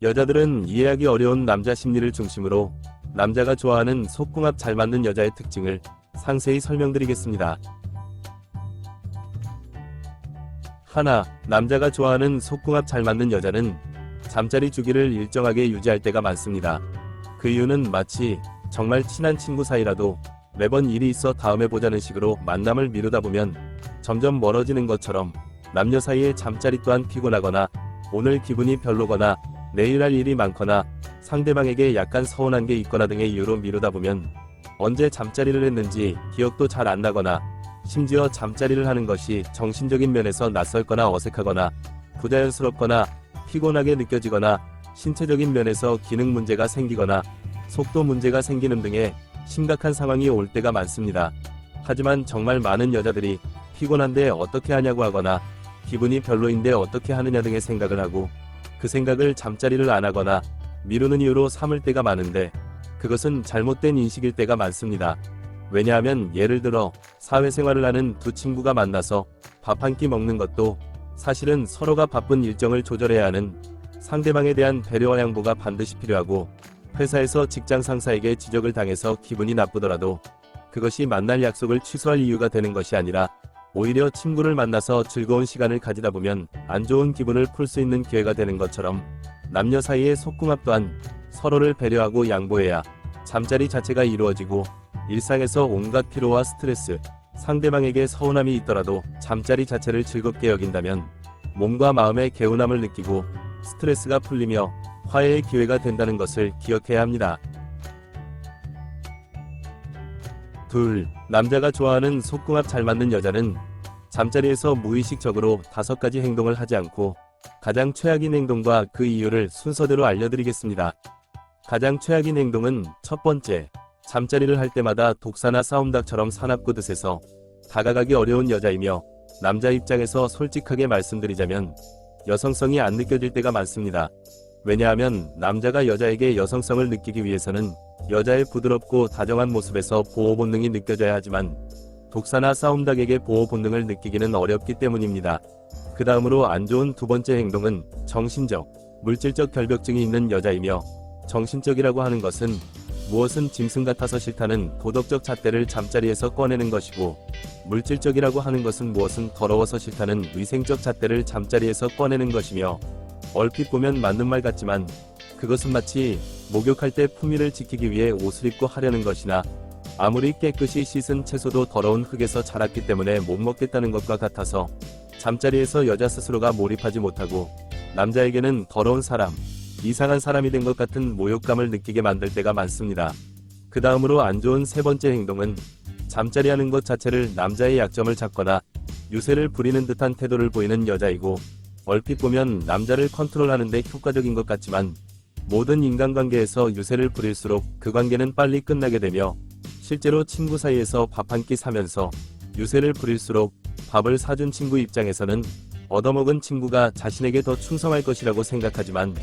여자들은 이해하기 어려운 남자 심리를 중심으로 남자가 좋아하는 속궁합 잘 맞는 여자의 특징을 상세히 설명드리겠습니다. 하나, 남자가 좋아하는 속궁합 잘 맞는 여자는 잠자리 주기를 일정하게 유지할 때가 많습니다. 그 이유는 마치 정말 친한 친구 사이라도 매번 일이 있어 다음에 보자는 식으로 만남을 미루다 보면 점점 멀어지는 것처럼 남녀 사이의 잠자리 또한 피곤하거나 오늘 기분이 별로거나 내일 할 일이 많거나 상대방에게 약간 서운한 게 있거나 등의 이유로 미루다 보면 언제 잠자리를 했는지 기억도 잘 안 나거나 심지어 잠자리를 하는 것이 정신적인 면에서 낯설거나 어색하거나 부자연스럽거나 피곤하게 느껴지거나 신체적인 면에서 기능 문제가 생기거나 속도 문제가 생기는 등의 심각한 상황이 올 때가 많습니다. 하지만 정말 많은 여자들이 피곤한데 어떻게 하냐고 하거나 기분이 별로인데 어떻게 하느냐 등의 생각을 하고 그 생각을 잠자리를 안 하거나 미루는 이유로 삼을 때가 많은데 그것은 잘못된 인식일 때가 많습니다. 왜냐하면 예를 들어 사회생활을 하는 두 친구가 만나서 밥 한 끼 먹는 것도 사실은 서로가 바쁜 일정을 조절해야 하는 상대방에 대한 배려와 양보가 반드시 필요하고 회사에서 직장 상사에게 지적을 당해서 기분이 나쁘더라도 그것이 만날 약속을 취소할 이유가 되는 것이 아니라 오히려 친구를 만나서 즐거운 시간을 가지다 보면 안 좋은 기분을 풀 수 있는 기회가 되는 것처럼 남녀 사이의 속궁합 또한 서로를 배려하고 양보해야 잠자리 자체가 이루어지고 일상에서 온갖 피로와 스트레스, 상대방에게 서운함이 있더라도 잠자리 자체를 즐겁게 여긴다면 몸과 마음의 개운함을 느끼고 스트레스가 풀리며 화해의 기회가 된다는 것을 기억해야 합니다. 둘, 남자가 좋아하는 속궁합 잘 맞는 여자는 잠자리에서 무의식적으로 5가지 행동을 하지 않고 가장 최악인 행동과 그 이유를 순서대로 알려드리겠습니다. 가장 최악인 행동은 첫 번째, 잠자리를 할 때마다 독사나 싸움닭처럼 사납고 드세서 다가가기 어려운 여자이며 남자 입장에서 솔직하게 말씀드리자면 여성성이 안 느껴질 때가 많습니다. 왜냐하면 남자가 여자에게 여성성을 느끼기 위해서는 여자의 부드럽고 다정한 모습에서 보호 본능이 느껴져야 하지만 독사나 싸움닭에게 보호 본능을 느끼기는 어렵기 때문입니다. 그 다음으로 안 좋은 두 번째 행동은 정신적, 물질적 결벽증이 있는 여자이며 정신적이라고 하는 것은 무엇은 짐승 같아서 싫다는 도덕적 잣대를 잠자리에서 꺼내는 것이고 물질적이라고 하는 것은 무엇은 더러워서 싫다는 위생적 잣대를 잠자리에서 꺼내는 것이며 얼핏 보면 맞는 말 같지만 그것은 마치 목욕할 때 품위를 지키기 위해 옷을 입고 하려는 것이나 아무리 깨끗이 씻은 채소도 더러운 흙에서 자랐기 때문에 못 먹겠다는 것과 같아서 잠자리에서 여자 스스로가 몰입하지 못하고 남자에게는 더러운 사람, 이상한 사람이 된 것 같은 모욕감을 느끼게 만들 때가 많습니다. 그 다음으로 안 좋은 세 번째 행동은 잠자리 하는 것 자체를 남자의 약점을 잡거나 유세를 부리는 듯한 태도를 보이는 여자이고 얼핏 보면 남자를 컨트롤하는데 효과적인 것 같지만 모든 인간관계에서 유세를 부릴수록 그 관계는 빨리 끝나게 되며 실제로 친구 사이에서 밥 한 끼 사면서 유세를 부릴수록 밥을 사준 친구 입장에서는 얻어먹은 친구가 자신에게 더 충성할 것이라고 생각하지만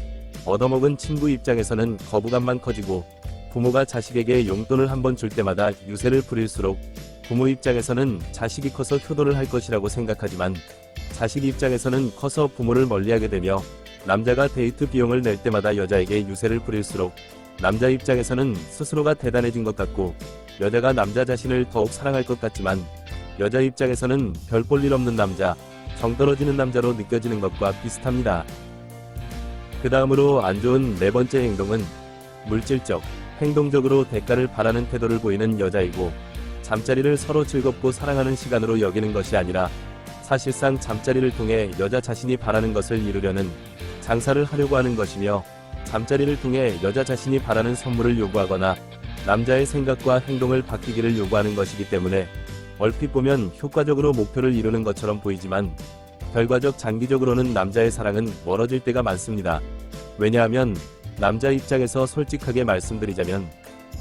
얻어먹은 친구 입장에서는 거부감만 커지고 부모가 자식에게 용돈을 한번 줄 때마다 유세를 부릴수록 부모 입장에서는 자식이 커서 효도를 할 것이라고 생각하지만 자식 입장에서는 커서 부모를 멀리하게 되며 남자가 데이트 비용을 낼 때마다 여자에게 유세를 부릴수록 남자 입장에서는 스스로가 대단해진 것 같고 여자가 남자 자신을 더욱 사랑할 것 같지만 여자 입장에서는 별 볼 일 없는 남자, 정 떨어지는 남자로 느껴지는 것과 비슷합니다. 그 다음으로 안 좋은 네 번째 행동은 물질적, 행동적으로 대가를 바라는 태도를 보이는 여자이고 잠자리를 서로 즐겁고 사랑하는 시간으로 여기는 것이 아니라 사실상 잠자리를 통해 여자 자신이 바라는 것을 이루려는 장사를 하려고 하는 것이며 잠자리를 통해 여자 자신이 바라는 선물을 요구하거나 남자의 생각과 행동을 바뀌기를 요구하는 것이기 때문에 얼핏 보면 효과적으로 목표를 이루는 것처럼 보이지만 결과적 장기적으로는 남자의 사랑은 멀어질 때가 많습니다. 왜냐하면 남자 입장에서 솔직하게 말씀드리자면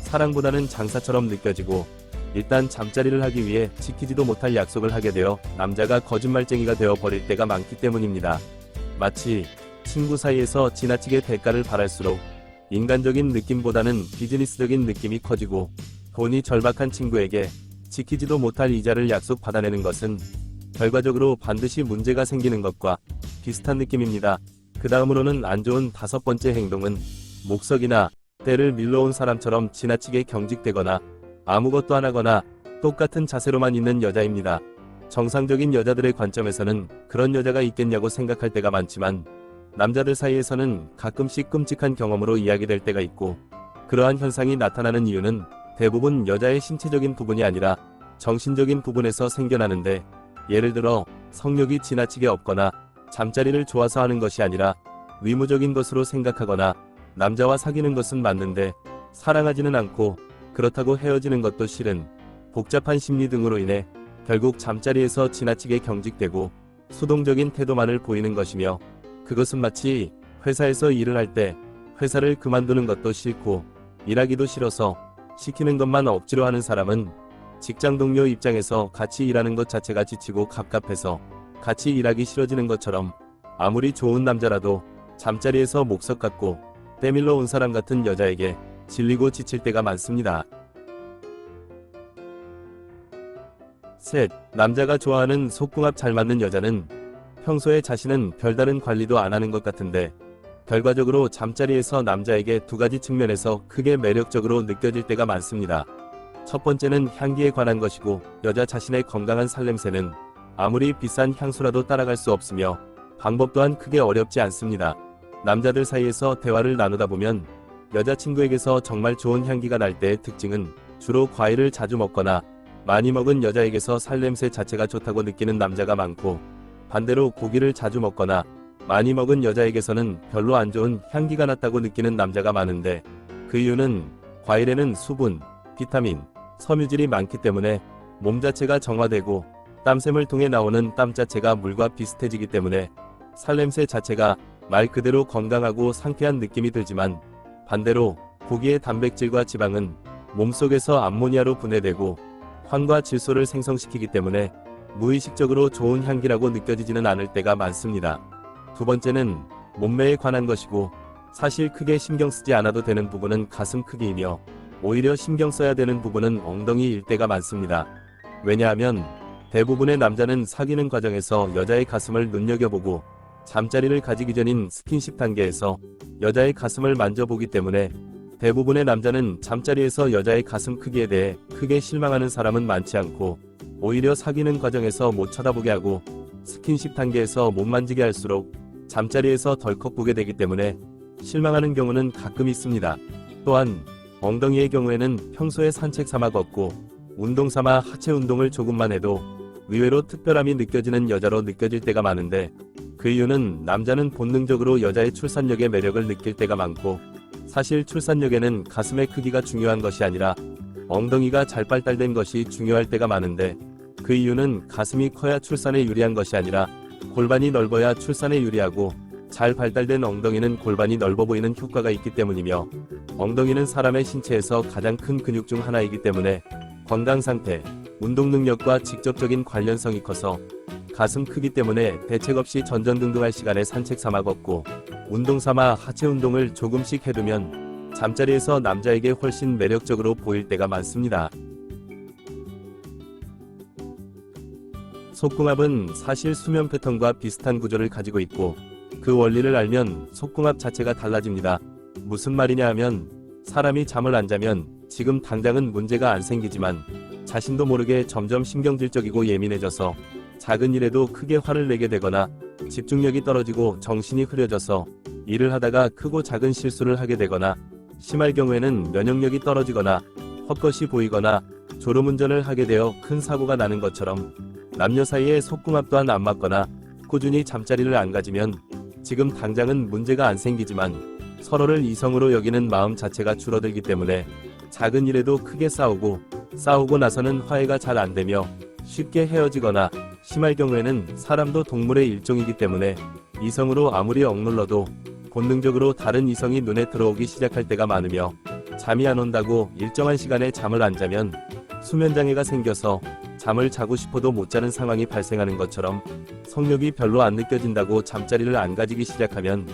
사랑보다는 장사처럼 느껴지고 일단 잠자리를 하기 위해 지키지도 못할 약속을 하게 되어 남자가 거짓말쟁이가 되어 버릴 때가 많기 때문입니다. 마치 친구 사이에서 지나치게 대가를 바랄수록 인간적인 느낌보다는 비즈니스적인 느낌이 커지고 돈이 절박한 친구에게 지키지도 못할 이자를 약속 받아내는 것은 결과적으로 반드시 문제가 생기는 것과 비슷한 느낌입니다. 그 다음으로는 안 좋은 5번째 행동은 목석이나 때를 밀러온 사람처럼 지나치게 경직되거나 아무것도 안 하거나 똑같은 자세로만 있는 여자입니다. 정상적인 여자들의 관점에서는 그런 여자가 있겠냐고 생각할 때가 많지만 남자들 사이에서는 가끔씩 끔찍한 경험으로 이야기될 때가 있고, 그러한 현상이 나타나는 이유는 대부분 여자의 신체적인 부분이 아니라 정신적인 부분에서 생겨나는데, 예를 들어 성욕이 지나치게 없거나 잠자리를 좋아서 하는 것이 아니라 의무적인 것으로 생각하거나 남자와 사귀는 것은 맞는데 사랑하지는 않고 그렇다고 헤어지는 것도 싫은 복잡한 심리 등으로 인해 결국 잠자리에서 지나치게 경직되고 수동적인 태도만을 보이는 것이며, 그것은 마치 회사에서 일을 할 때 회사를 그만두는 것도 싫고 일하기도 싫어서 시키는 것만 억지로 하는 사람은 직장 동료 입장에서 같이 일하는 것 자체가 지치고 갑갑해서 같이 일하기 싫어지는 것처럼, 아무리 좋은 남자라도 잠자리에서 목석 같고 때밀러 온 사람 같은 여자에게 질리고 지칠 때가 많습니다. 셋, 남자가 좋아하는 속궁합 잘 맞는 여자는 평소에 자신은 별다른 관리도 안 하는 것 같은데 결과적으로 잠자리에서 남자에게 2가지 측면에서 크게 매력적으로 느껴질 때가 많습니다. 첫 번째는 향기에 관한 것이고, 여자 자신의 건강한 살냄새는 아무리 비싼 향수라도 따라갈 수 없으며 방법 또한 크게 어렵지 않습니다. 남자들 사이에서 대화를 나누다 보면 여자친구에게서 정말 좋은 향기가 날 때의 특징은 주로 과일을 자주 먹거나 많이 먹은 여자에게서 살냄새 자체가 좋다고 느끼는 남자가 많고, 반대로 고기를 자주 먹거나 많이 먹은 여자에게서는 별로 안 좋은 향기가 났다고 느끼는 남자가 많은데, 그 이유는 과일에는 수분, 비타민, 섬유질이 많기 때문에 몸 자체가 정화되고 땀샘을 통해 나오는 땀 자체가 물과 비슷해지기 때문에 살냄새 자체가 말 그대로 건강하고 상쾌한 느낌이 들지만, 반대로 고기의 단백질과 지방은 몸속에서 암모니아로 분해되고 황과 질소를 생성시키기 때문에 무의식적으로 좋은 향기라고 느껴지지는 않을 때가 많습니다. 두 번째는 몸매에 관한 것이고, 사실 크게 신경 쓰지 않아도 되는 부분은 가슴 크기이며 오히려 신경 써야 되는 부분은 엉덩이일 때가 많습니다. 왜냐하면 대부분의 남자는 사귀는 과정에서 여자의 가슴을 눈여겨보고 잠자리를 가지기 전인 스킨십 단계에서 여자의 가슴을 만져보기 때문에 대부분의 남자는 잠자리에서 여자의 가슴 크기에 대해 크게 실망하는 사람은 많지 않고, 오히려 사귀는 과정에서 못 쳐다보게 하고 스킨십 단계에서 못 만지게 할수록 잠자리에서 덜컥 보게 되기 때문에 실망하는 경우는 가끔 있습니다. 또한 엉덩이의 경우에는 평소에 산책 삼아 걷고 운동 삼아 하체 운동을 조금만 해도 의외로 특별함이 느껴지는 여자로 느껴질 때가 많은데, 그 이유는 남자는 본능적으로 여자의 출산력의 매력을 느낄 때가 많고, 사실 출산력에는 가슴의 크기가 중요한 것이 아니라 엉덩이가 잘 발달된 것이 중요할 때가 많은데, 그 이유는 가슴이 커야 출산에 유리한 것이 아니라 골반이 넓어야 출산에 유리하고, 잘 발달된 엉덩이는 골반이 넓어 보이는 효과가 있기 때문이며, 엉덩이는 사람의 신체에서 가장 큰 근육 중 하나이기 때문에 건강 상태, 운동 능력과 직접적인 관련성이 커서 가슴 크기 때문에 대책 없이 전전긍긍할 시간에 산책 삼아 걷고 운동 삼아 하체 운동을 조금씩 해두면 잠자리에서 남자에게 훨씬 매력적으로 보일 때가 많습니다. 속궁합은 사실 수면 패턴과 비슷한 구조를 가지고 있고, 그 원리를 알면 속궁합 자체가 달라집니다. 무슨 말이냐 하면, 사람이 잠을 안 자면 지금 당장은 문제가 안 생기지만 자신도 모르게 점점 신경질적이고 예민해져서 작은 일에도 크게 화를 내게 되거나 집중력이 떨어지고 정신이 흐려져서 일을 하다가 크고 작은 실수를 하게 되거나, 심할 경우에는 면역력이 떨어지거나 헛것이 보이거나 졸음운전을 하게 되어 큰 사고가 나는 것처럼, 남녀 사이에 속궁합 또한 안 맞거나 꾸준히 잠자리를 안 가지면 지금 당장은 문제가 안 생기지만 서로를 이성으로 여기는 마음 자체가 줄어들기 때문에 작은 일에도 크게 싸우고 나서는 화해가 잘 안 되며 쉽게 헤어지거나, 심할 경우에는 사람도 동물의 일종이기 때문에 이성으로 아무리 억눌러도 본능적으로 다른 이성이 눈에 들어오기 시작할 때가 많으며, 잠이 안 온다고 일정한 시간에 잠을 안 자면 수면장애가 생겨서 잠을 자고 싶어도 못 자는 상황이 발생하는 것처럼, 성욕이 별로 안 느껴진다고 잠자리를 안 가지기 시작하면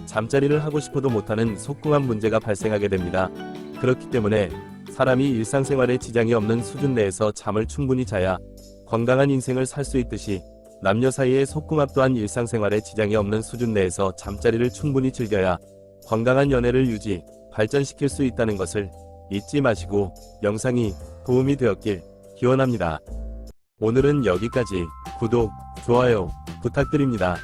잠자리를 하고 싶어도 못하는 속궁합 문제가 발생하게 됩니다. 그렇기 때문에 사람이 일상생활에 지장이 없는 수준 내에서 잠을 충분히 자야 건강한 인생을 살 수 있듯이, 남녀 사이의 속궁합 또한 일상생활에 지장이 없는 수준 내에서 잠자리를 충분히 즐겨야 건강한 연애를 유지, 발전시킬 수 있다는 것을 잊지 마시고 영상이 도움이 되었길 기원합니다. 오늘은 여기까지. 구독, 좋아요 부탁드립니다.